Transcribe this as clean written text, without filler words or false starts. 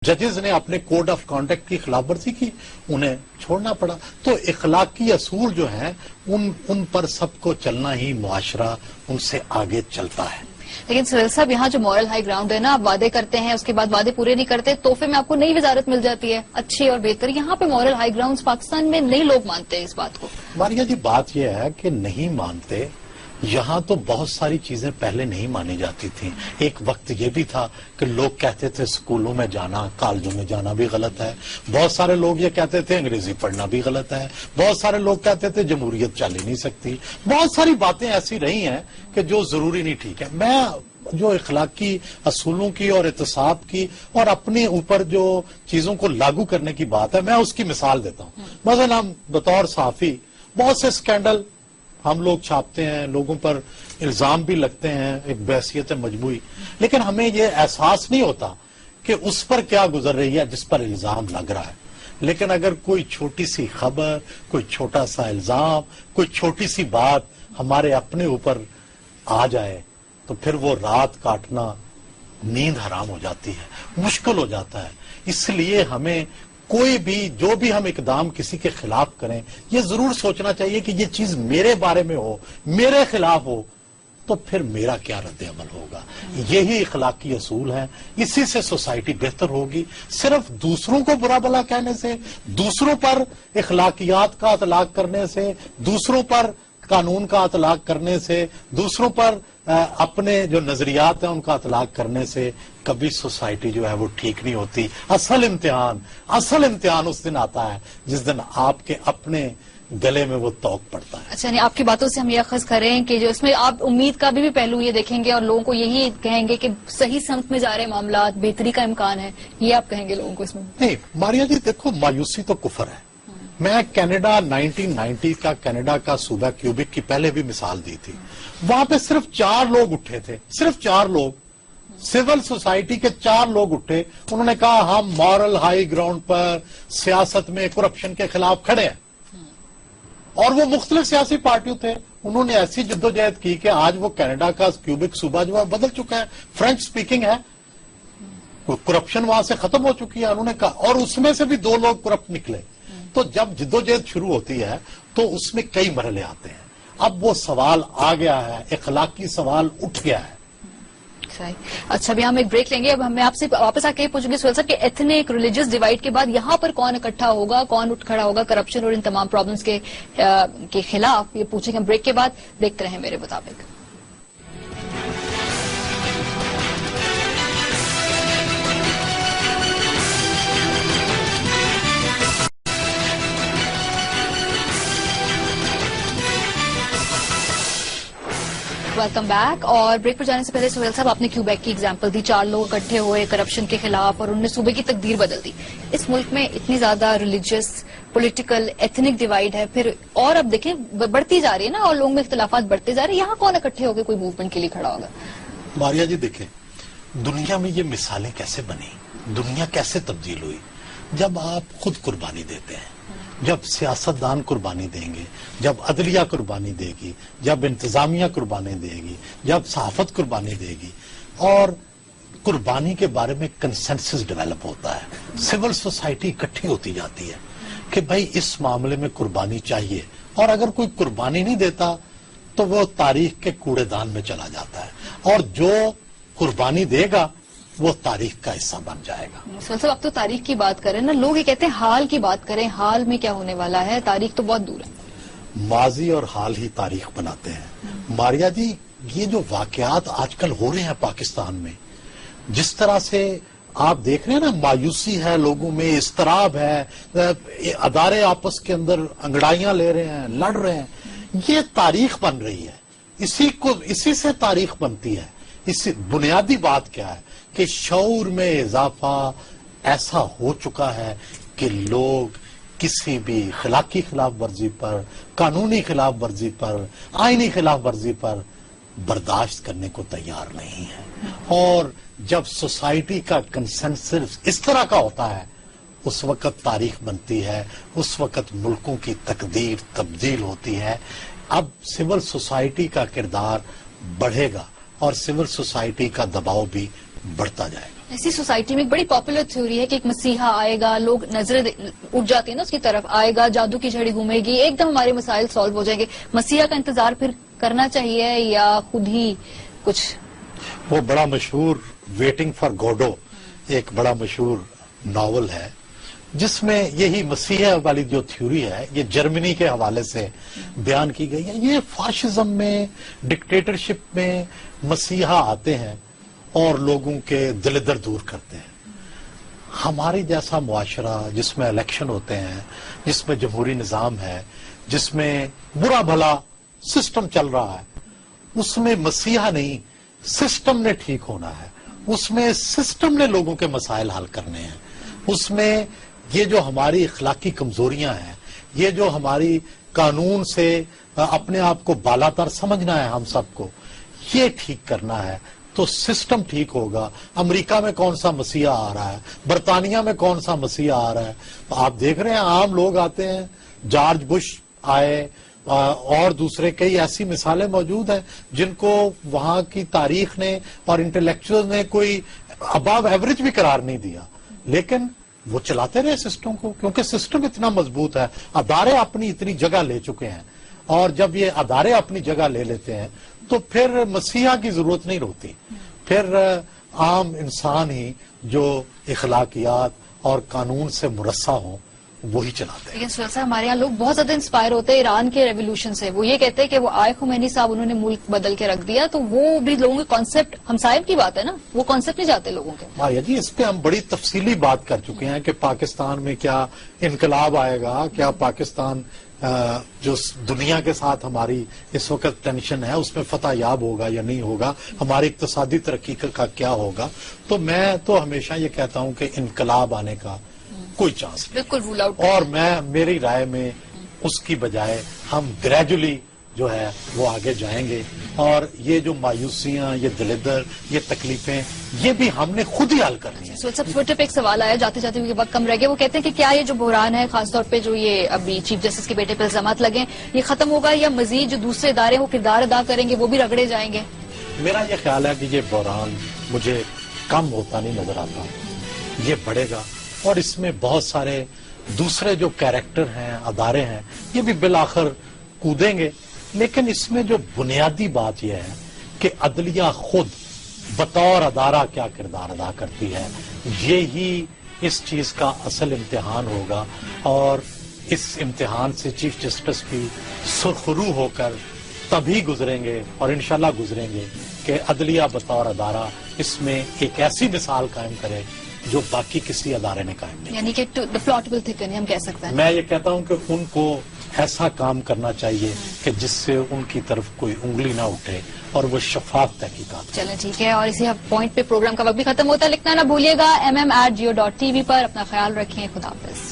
जजेस ने अपने कोड ऑफ कॉन्डक्ट की खिलाफ वर्जी की, उन्हें छोड़ना पड़ा। तो इखलाकी असूल जो हैं उन पर सबको चलना ही मुआशरा उनसे आगे चलता है। लेकिन सुहेल साहब, यहाँ जो मॉरल हाई ग्राउंड है ना, आप वादे करते हैं, उसके बाद वादे पूरे नहीं करते, तोहफे में आपको नई वजारत मिल जाती है अच्छी और बेहतर। यहाँ पे मॉरल हाई ग्राउंड पाकिस्तान में नहीं लोग मानते हैं इस बात को। मारिया जी, बात यह है कि नहीं मानते। यहाँ तो बहुत सारी चीजें पहले नहीं मानी जाती थी। एक वक्त ये भी था कि लोग कहते थे स्कूलों में जाना, कॉलेजों में जाना भी गलत है। बहुत सारे लोग ये कहते थे अंग्रेजी पढ़ना भी गलत है। बहुत सारे लोग कहते थे जमहूरियत चल ही नहीं सकती। बहुत सारी बातें ऐसी रही हैं कि जो जरूरी नहीं ठीक है। मैं जो इखलाकी असूलों की और एहतसाब की और अपने ऊपर जो चीजों को लागू करने की बात है, मैं उसकी मिसाल देता हूँ। मसलन हम बतौर साफी बहुत से स्कैंडल हम लोग छापते हैं, लोगों पर इल्जाम भी लगते हैं एक बहसियत मजबूरी, लेकिन हमें ये एहसास नहीं होता कि उस पर क्या गुजर रही है जिस पर इल्जाम लग रहा है। लेकिन अगर कोई छोटी सी खबर, कोई छोटा सा इल्जाम, कोई छोटी सी बात हमारे अपने ऊपर आ जाए तो फिर वो रात काटना, नींद हराम हो जाती है, मुश्किल हो जाता है। इसलिए हमें कोई भी जो भी हम इकदाम किसी के खिलाफ करें, ये जरूर सोचना चाहिए कि ये चीज मेरे बारे में हो, मेरे खिलाफ हो, तो फिर मेरा क्या रद्द अमल होगा। यही इखलाकी असूल है, इसी से सोसाइटी बेहतर होगी। सिर्फ दूसरों को बुरा भला कहने से, दूसरों पर इखलाकियात का इतलाक करने से, दूसरों पर कानून का इतलाक करने से, दूसरों पर अपने जो नजरियात हैं उनका इतलाक करने से कभी सोसाइटी जो है वो ठीक नहीं होती। असल इम्तिहान उस दिन आता है जिस दिन आपके अपने गले में वो तौक पड़ता है। अच्छा, नहीं, आपकी बातों से हम ये अखज़ करें कि जो इसमें आप उम्मीद का भी पहलू ये देखेंगे और लोगों को यही कहेंगे कि सही समत में जा रहे मामला, बेहतरी का इम्कान है, ये आप कहेंगे लोगों को इसमें? नहीं मारिया जी, देखो मायूसी तो कुफर है। मैं कनाडा 1990 का कनाडा का सूबा क्यूबिक की पहले भी मिसाल दी थी। वहां पे सिर्फ 4 लोग उठे थे, सिर्फ 4 लोग, सिविल सोसाइटी के 4 लोग उठे। उन्होंने कहा हम मॉरल हाई ग्राउंड पर सियासत में करप्शन के खिलाफ खड़े हैं। और वो मुख्तलिफ सियासी पार्टियों थे। उन्होंने ऐसी जद्दोजहद की कि आज वो कनाडा का क्यूबिक सूबा जो है बदल चुका है, फ्रेंच स्पीकिंग है, करप्शन वहां से खत्म हो चुकी है। उन्होंने कहा, और उसमें से भी 2 लोग करप्ट निकले। तो जब जद्दोजहद शुरू होती है तो उसमें कई मरहले आते हैं। अब वो सवाल आ गया है, इखलाकी सवाल उठ गया है। अच्छा, अभी हम एक ब्रेक लेंगे। अब मैं आपसे वापस आके पूछूंगी सुहेल साहब कि एथनिक रिलीजियस डिवाइड के बाद यहाँ पर कौन इकट्ठा होगा, कौन उठ खड़ा होगा करप्शन और इन तमाम प्रॉब्लम्स के खिलाफ, ये पूछेंगे हम ब्रेक के बाद। देखते रहें मेरे मुताबिक। Welcome back. और ब्रेक पर जाने से पहले सुहेल साहब, आपने क्यूबेक की एग्जांपल दी, 4 लोग इकट्ठे हुए करप्शन के खिलाफ और उन्होंने सूबे की तकदीर बदल दी। इस मुल्क में इतनी ज्यादा रिलीजियस, पॉलिटिकल, एथनिक डिवाइड है, फिर और अब देखें बढ़ती जा रही है ना, और लोगों में इख्तलाफात बढ़ते जा रहे हैं। यहाँ कौन इकट्ठे होकर कोई मूवमेंट के लिए खड़ा होगा? मारिया जी, देखें दुनिया में ये मिसालें कैसे बनी, दुनिया कैसे तब्दील हुई। जब आप खुद कुर्बानी देते हैं, जब सियासतदान कुर्बानी देंगे, जब अदलिया कुर्बानी देगी, जब इंतजामिया कुर्बानी देगी, जब सहाफत कुर्बानी देगी, और कुर्बानी के बारे में कंसेंसस डेवलप होता है, सिविल सोसाइटी इकट्ठी होती जाती है कि भाई इस मामले में कुर्बानी चाहिए। और अगर कोई कुर्बानी नहीं देता तो वो तारीख के कूड़ेदान में चला जाता है, और जो कुर्बानी देगा वो तारीख का हिस्सा बन जाएगा। मतलब अब तो तारीख की बात करें ना, लोग ये कहते हैं हाल की बात करें, हाल में क्या होने वाला है, तारीख तो बहुत दूर है। माजी और हाल ही तारीख बनाते हैं। मारिया जी, ये जो वाकयात आजकल हो रहे हैं पाकिस्तान में, जिस तरह से आप देख रहे हैं ना, मायूसी है लोगों में, इस्तराब है, अदारे आपस के अंदर अंगड़ाइयां ले रहे हैं, लड़ रहे हैं, ये तारीख बन रही है। इसी से तारीख बनती है। इसी बुनियादी बात क्या है कि शऊर में इजाफा ऐसा हो चुका है कि लोग किसी भी इखलाकी खिलाफ वर्जी पर, कानूनी खिलाफ वर्जी पर, आईनी खिलाफ वर्जी पर बर्दाश्त करने को तैयार नहीं है। और जब सोसाइटी का कंसेंसस इस तरह का होता है, उस वक्त तारीख बनती है, उस वक्त मुल्कों की तकदीर तब्दील होती है। अब सिविल सोसाइटी का किरदार बढ़ेगा और सिविल सोसाइटी का दबाव भी बढ़ता जाएगा। ایسی سوسائٹی میں ایک بڑی پاپولر تھیوری ہے کہ ایک مسیحا آئے گا, لوگ نظریں اٹھ جاتی ہیں نا اس کی طرف, آئے گا, جادو کی جھڑی گھومے گی, ایک دم ہمارے مسائل سالو ہو جائیں گے. مسیحا کا انتظار پھر کرنا چاہیے یا خود ہی کچھ؟ وہ بڑا مشہور ویٹنگ فار گوڈو ایک بڑا مشہور ناول ہے جس میں یہی مسیحا والی جو تھیوری ہے یہ جرمنی کے حوالے سے بیان کی گئی ہے. یہ فاشزم میں, ڈکٹیٹرشپ میں مسیحا آتے ہیں اور لوگوں کے دل در دور کرتے ہیں. ہماری جیسا معاشرہ جس میں الیکشن ہوتے ہیں, جس میں جمہوری نظام ہے, جس میں برا بھلا سسٹم چل رہا ہے, اس میں مسیحا نہیں, سسٹم نے ٹھیک ہونا ہے. اس میں سسٹم نے لوگوں کے مسائل حل کرنے ہیں. اس میں یہ جو ہماری اخلاقی کمزوریاں ہیں, یہ جو ہماری قانون سے اپنے آپ کو بالاتر سمجھنا ہے ہم سب کو, یہ ٹھیک کرنا ہے تو سسٹم ٹھیک ہوگا. امریکہ میں کون سا مسیحا آ رہا ہے, برطانیہ میں کون سا مسیحا آ رہا ہے, آپ دیکھ رہے ہیں عام لوگ آتے ہیں. جارج بش آئے اور دوسرے کئی ایسی مثالیں موجود ہیں جن کو وہاں کی تاریخ نے اور انٹلیکچوئل نے کوئی ابو ایوریج بھی قرار نہیں دیا, لیکن وہ چلاتے رہے سسٹم کو کیونکہ سسٹم اتنا مضبوط ہے. ادارے اپنی اتنی جگہ لے چکے ہیں اور جب یہ ادارے اپنی جگہ لے لیتے ہیں تو پھر مسیحا کی ضرورت نہیں ہوتی. پھر عام انسان ہی جو اخلاقیات اور قانون سے مرصع ہوں وہی چلاتے ہیں. لیکن سہیل صاحب ہمارے یہاں لوگ بہت زیادہ انسپائر ہوتے ہیں ایران کے ریولیوشن سے. وہ یہ کہتے ہیں کہ وہ آئے خمینی صاحب انہوں نے ملک بدل کے رکھ دیا, تو وہ بھی لوگوں کے کانسیپٹ, ہمسائب کی بات ہے نا, وہ کانسیپٹ نہیں جاتے لوگوں کے. مایا جی اس پہ ہم بڑی تفصیلی بات کر چکے ہیں کہ پاکستان میں کیا انقلاب آئے گا, کیا پاکستان جو دنیا کے ساتھ ہماری اس وقت ٹینشن ہے اس میں فتح یاب ہوگا یا نہیں ہوگا, ہماری اقتصادی ترقی کا کیا ہوگا. تو میں تو ہمیشہ یہ کہتا ہوں کہ انقلاب آنے کا کوئی چانس نہیں, بالکل رول آؤٹ. اور میری رائے میں اس کی بجائے ہم گریجولی جو ہے وہ آگے جائیں گے, اور یہ جو مایوسیاں, یہ دلدر, یہ تکلیفیں, یہ بھی ہم نے خود ہی حل کرنی ہے. سب ٹویٹر پہ ایک سوال آیا جاتے جاتے ہوئے وقت کم رہ گیا. وہ کہتے ہیں کہ کیا یہ جو بحران ہے, خاص طور پہ جو یہ ابھی چیف جسٹس کے بیٹے پہ الزامات لگے, یہ ختم ہوگا یا مزید جو دوسرے ادارے وہ کردار ادا کریں گے وہ بھی رگڑے جائیں گے؟ میرا یہ خیال ہے کہ یہ بحران مجھے کم ہوتا نہیں نظر آتا, یہ بڑھے گا, اور اس میں بہت سارے دوسرے جو کیریکٹر ہیں, ادارے ہیں, یہ بھی بالآخر کودیں گے. لیکن اس میں جو بنیادی بات یہ ہے کہ عدلیہ خود بطور ادارہ کیا کردار ادا کرتی ہے, یہی اس چیز کا اصل امتحان ہوگا. اور اس امتحان سے چیف جسٹس بھی سرخرو ہو کر تبھی گزریں گے, اور انشاءاللہ گزریں گے, کہ عدلیہ بطور ادارہ اس میں ایک ایسی مثال قائم کرے جو باقی کسی ادارے نے قائم نہیں. یعنی کہ the plot will thicken, ہم کہہ سکتے ہیں. میں یہ کہتا ہوں کہ ان کو ایسا کام کرنا چاہیے کہ جس سے ان کی طرف کوئی انگلی نہ اٹھے اور وہ شفاف تحقیقات. چلیں ٹھیک ہے, اور اسی پوائنٹ پہ پروگرام کا وقت بھی ختم ہوتا ہے. لکھنا نہ بھولیے گا MM@geo.tv پر. اپنا خیال رکھیں, خدا حافظ.